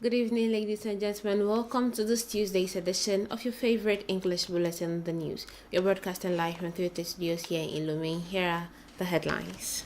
Good evening, ladies and gentlemen. Welcome to this Tuesday's edition of your favorite English bulletin, The News. We are broadcasting live from TVT studios here in Lomé. Here are the headlines.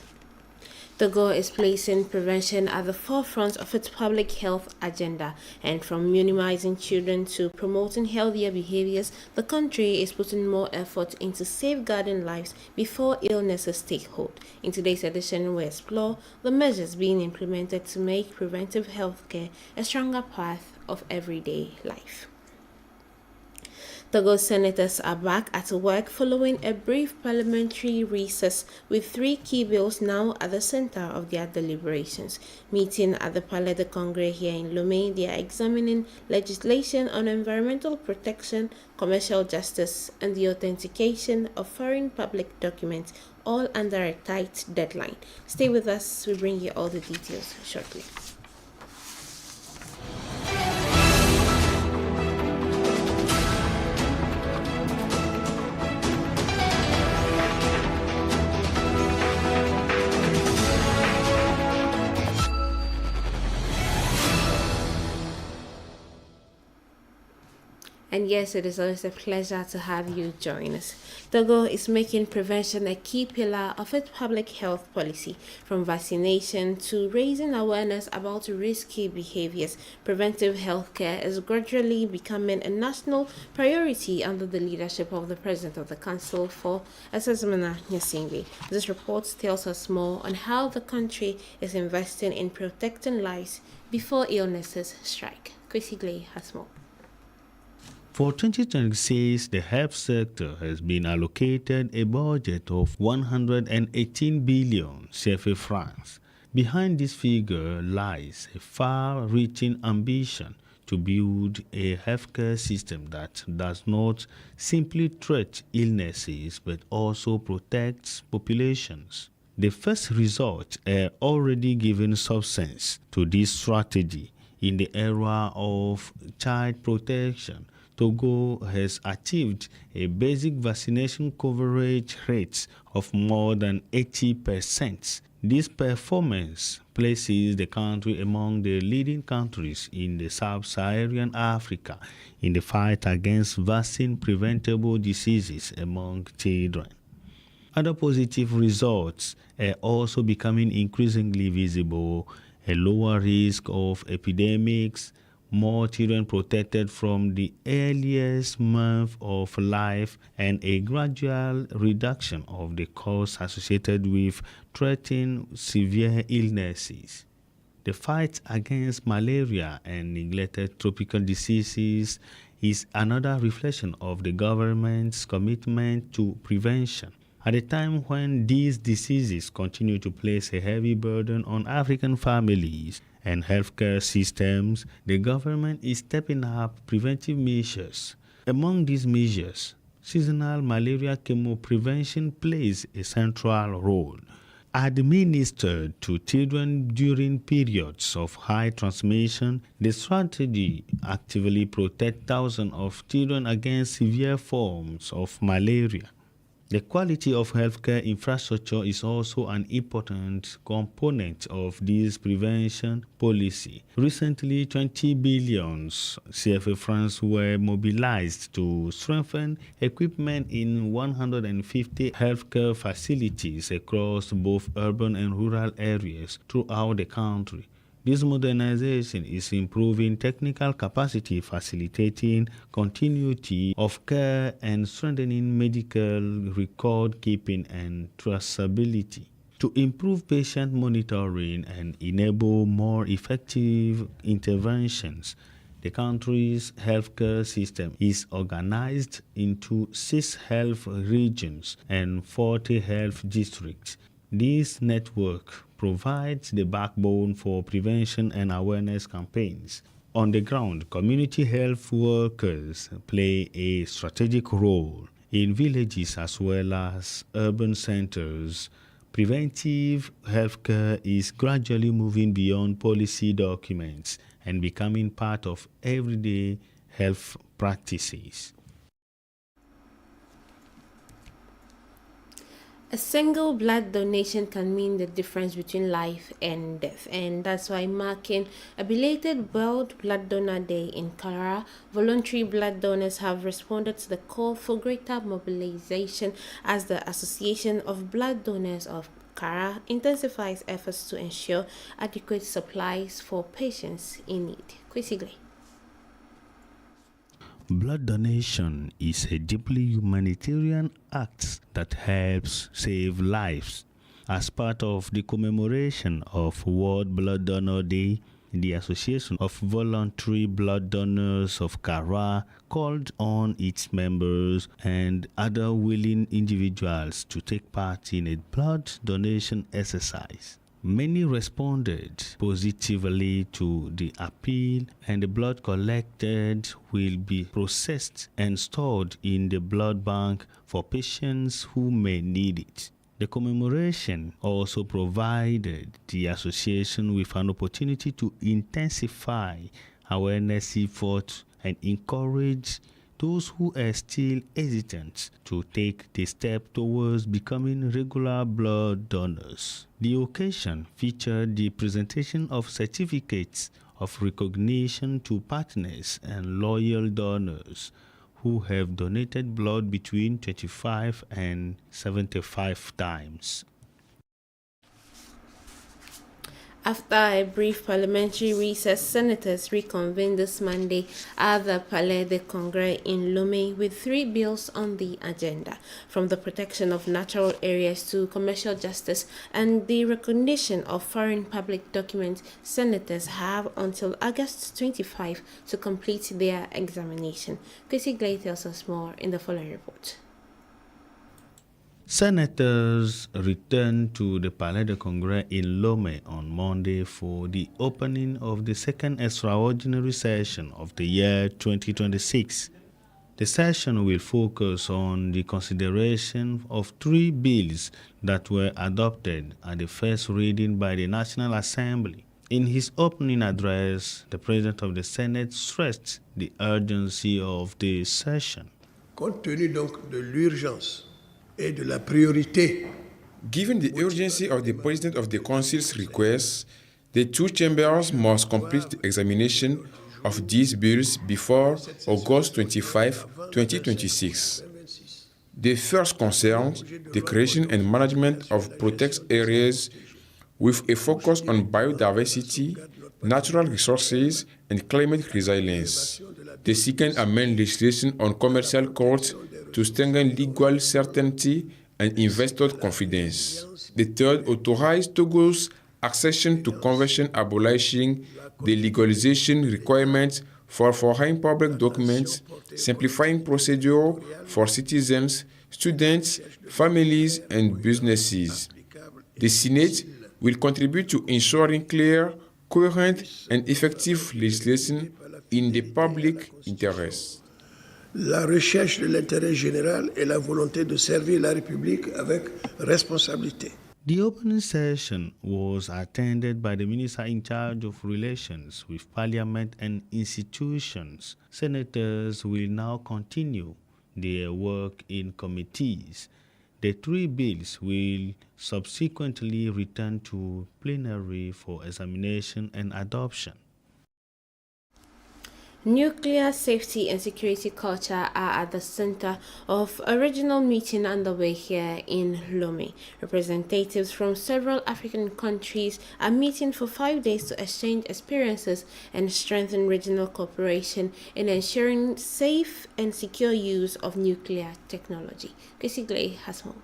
Togo is placing prevention at the forefront of its public health agenda, and from minimizing children to promoting healthier behaviors, the country is putting more effort into safeguarding lives before illnesses take hold. In today's edition, we explore the measures being implemented to make preventive health care a stronger part of everyday life. Togo senators are back at work following a brief parliamentary recess, with three key bills now at the center of their deliberations. Meeting at the Palais de Congrès here in Lomé, they are examining legislation on environmental protection, commercial justice, and the authentication of foreign public documents, all under a tight deadline. Stay with us, we bring you all the details shortly. And yes, it is always a pleasure to have you join us. Togo is making prevention a key pillar of its public health policy. From vaccination to raising awareness about risky behaviors, preventive healthcare is gradually becoming a national priority under the leadership of the President of the Council for Asesmana Nyasingbe. This report tells us more on how the country is investing in protecting lives before illnesses strike. Chrissy Glay has more. For 2026, the health sector has been allocated a budget of 118 billion CFA francs. Behind this figure lies a far-reaching ambition to build a healthcare system that does not simply treat illnesses but also protects populations. The first results are already giving substance to this strategy. In the era of child protection, Togo has achieved a basic vaccination coverage rate of more than 80%. This performance places the country among the leading countries in the sub-Saharan Africa in the fight against vaccine-preventable diseases among children. Other positive results are also becoming increasingly visible: a lower risk of epidemics, more children protected from the earliest month of life, and a gradual reduction of the costs associated with treating severe illnesses. The fight against malaria and neglected tropical diseases is another reflection of the government's commitment to prevention. At a time when these diseases continue to place a heavy burden on African families and healthcare systems, the government is stepping up preventive measures. Among these measures, seasonal malaria chemo prevention plays a central role. Administered to children during periods of high transmission, the strategy actively protects thousands of children against severe forms of malaria. The quality of healthcare infrastructure is also an important component of this prevention policy. Recently, 20 billion CFA francs were mobilized to strengthen equipment in 150 healthcare facilities across both urban and rural areas throughout the country. This modernization is improving technical capacity, facilitating continuity of care, and strengthening medical record keeping and traceability. To improve patient monitoring and enable more effective interventions, the country's healthcare system is organized into 6 health regions and 40 health districts. This network provides the backbone for prevention and awareness campaigns. On the ground, community health workers play a strategic role in villages as well as urban centers. Preventive healthcare is gradually moving beyond policy documents and becoming part of everyday health practices. A single blood donation can mean the difference between life and death, and that's why, marking a belated World Blood Donor Day in Kara, voluntary blood donors have responded to the call for greater mobilization as the Association of Blood Donors of Kara intensifies efforts to ensure adequate supplies for patients in need. Quickly. Blood donation is a deeply humanitarian act that helps save lives. As part of the commemoration of World Blood Donor Day, the Association of Voluntary Blood Donors of Kara called on its members and other willing individuals to take part in a blood donation exercise. Many responded positively to the appeal, and the blood collected will be processed and stored in the blood bank for patients who may need it. The commemoration also provided the association with an opportunity to intensify awareness efforts and encourage those who are still hesitant to take the step towards becoming regular blood donors. The occasion featured the presentation of certificates of recognition to partners and loyal donors who have donated blood between 25 and 75 times. After a brief parliamentary recess, senators reconvened this Monday at the Palais des Congrès in Lomé with 3 bills on the agenda, from the protection of natural areas to commercial justice and the recognition of foreign public documents. Senators have until August 25 to complete their examination. Chrissy Glay tells us more in the following report. Senators returned to the Palais de Congrès in Lomé on Monday for the opening of the second extraordinary session of the year 2026. The session will focus on the consideration of 3 bills that were adopted at the first reading by the National Assembly. In his opening address, the President of the Senate stressed the urgency of the session. Compte tenu donc de l'urgence et de la priorité. Given the urgency of the President of the Council's request, the 2 chambers must complete the examination of these bills before August 25, 2026. The first concerns the creation and management of protected areas with a focus on biodiversity, natural resources, and climate resilience. The second amend legislation on commercial courts to strengthen legal certainty and investor confidence. The third, authorized Togo's accession to Convention abolishing the legalization requirements for foreign public documents, simplifying procedure for citizens, students, families, and businesses. The Senate will contribute to ensuring clear, coherent, and effective legislation in the public interest. La recherche de l'intérêt général et la volonté de servir la République avec responsabilité. The opening session was attended by the Minister in charge of relations with Parliament and institutions. Senators will now continue their work in committees. The 3 bills will subsequently return to plenary for examination and adoption. Nuclear safety and security culture are at the center of a regional meeting underway here in Lomé. Representatives from several African countries are meeting for 5 days to exchange experiences and strengthen regional cooperation in ensuring safe and secure use of nuclear technology. Chrissy Glay has more.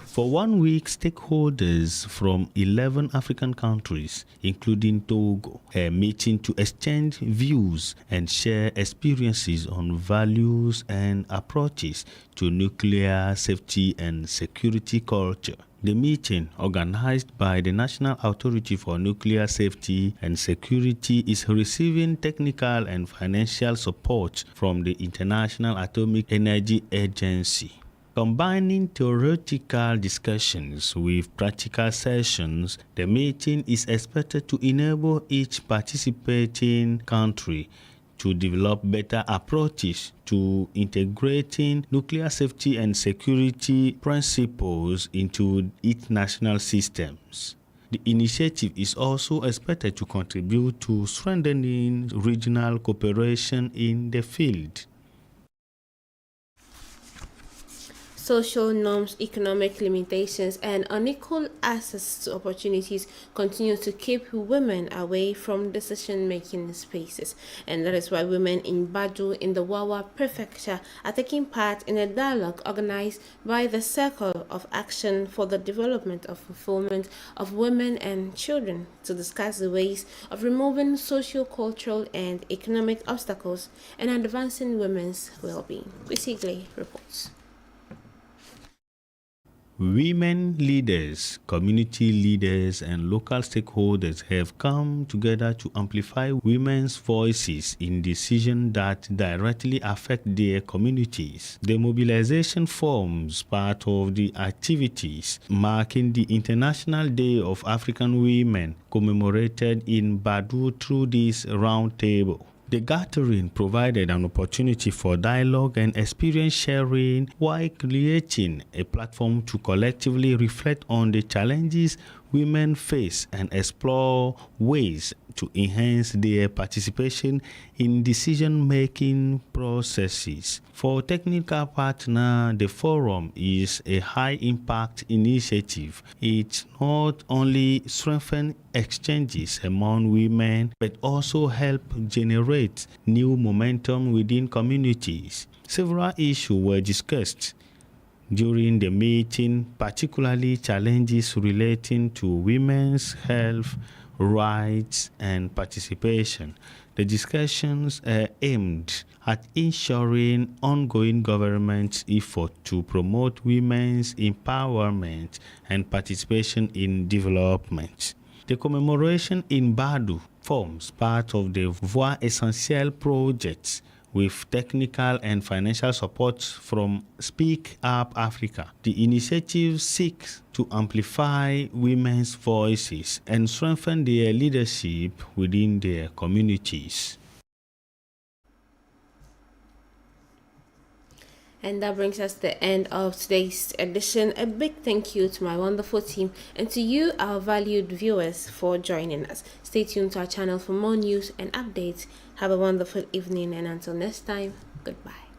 For 1 week, stakeholders from 11 African countries, including Togo, are meeting to exchange views and share experiences on values and approaches to nuclear safety and security culture. The meeting, organized by the National Authority for Nuclear Safety and Security, is receiving technical and financial support from the International Atomic Energy Agency. Combining theoretical discussions with practical sessions, the meeting is expected to enable each participating country to develop better approaches to integrating nuclear safety and security principles into its national systems. The initiative is also expected to contribute to strengthening regional cooperation in the field. Social norms, economic limitations, and unequal access to opportunities continue to keep women away from decision-making spaces. And that is why women in Badu in the Wawa prefecture are taking part in a dialogue organized by the Circle of Action for the Development of Fulfillment of Women and Children to discuss the ways of removing social, cultural, and economic obstacles and advancing women's well-being. Quisigly reports. Women leaders, community leaders, and local stakeholders have come together to amplify women's voices in decisions that directly affect their communities. The mobilization forms part of the activities marking the International Day of African Women commemorated in Badu through this roundtable. The gathering provided an opportunity for dialogue and experience sharing while creating a platform to collectively reflect on the challenges women face and explore ways to enhance their participation in decision-making processes. For technical partner, the forum is a high-impact initiative. It not only strengthens exchanges among women, but also helps generate new momentum within communities. Several issues were discussed during the meeting, particularly challenges relating to women's health, rights, and participation. The discussions are aimed at ensuring ongoing government effort to promote women's empowerment and participation in development. The commemoration in Badu forms part of the Voix Essentielle project with technical and financial support from Speak Up Africa. The initiative seeks to amplify women's voices and strengthen their leadership within their communities. And that brings us to the end of today's edition. A big thank you to my wonderful team and to you, our valued viewers, for joining us. Stay tuned to our channel for more news and updates. Have a wonderful evening, and until next time, goodbye.